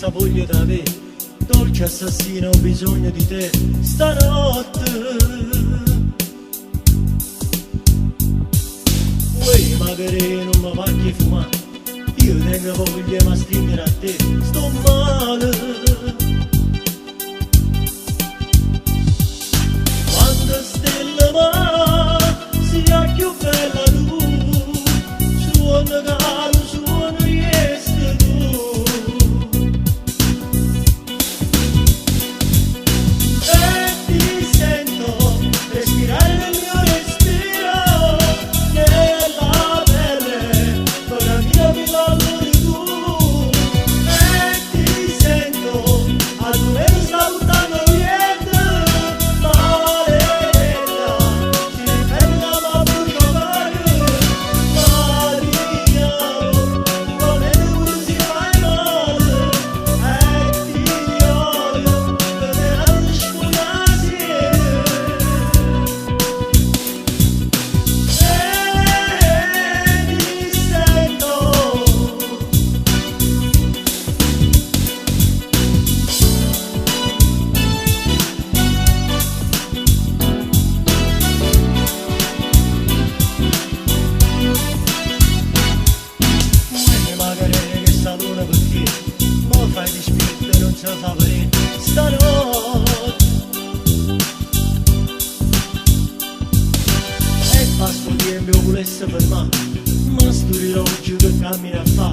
questa voglia da te, dolce assassino, ho bisogno di te stanotte. Uè, magari non mi pacchi fumare, io tengo voglia ma stringere a te, sto male. Quando stella va, sia più bella tu, suona caro, suona riesco tu. E ti sento respirare nel mio respiro, nella pelle, con la mia vita di tu. E ti sento, a tu me sta buttando niente, maledetta, ci ripete ma brucio mare, Maria, come tu si fai male, e ti odio, per la scuola magari che sta luna perché mo fai di spirito non ce la fa vedere stanotte. E passo tempo volesse fermare, ma sto rilogio che cammina a fare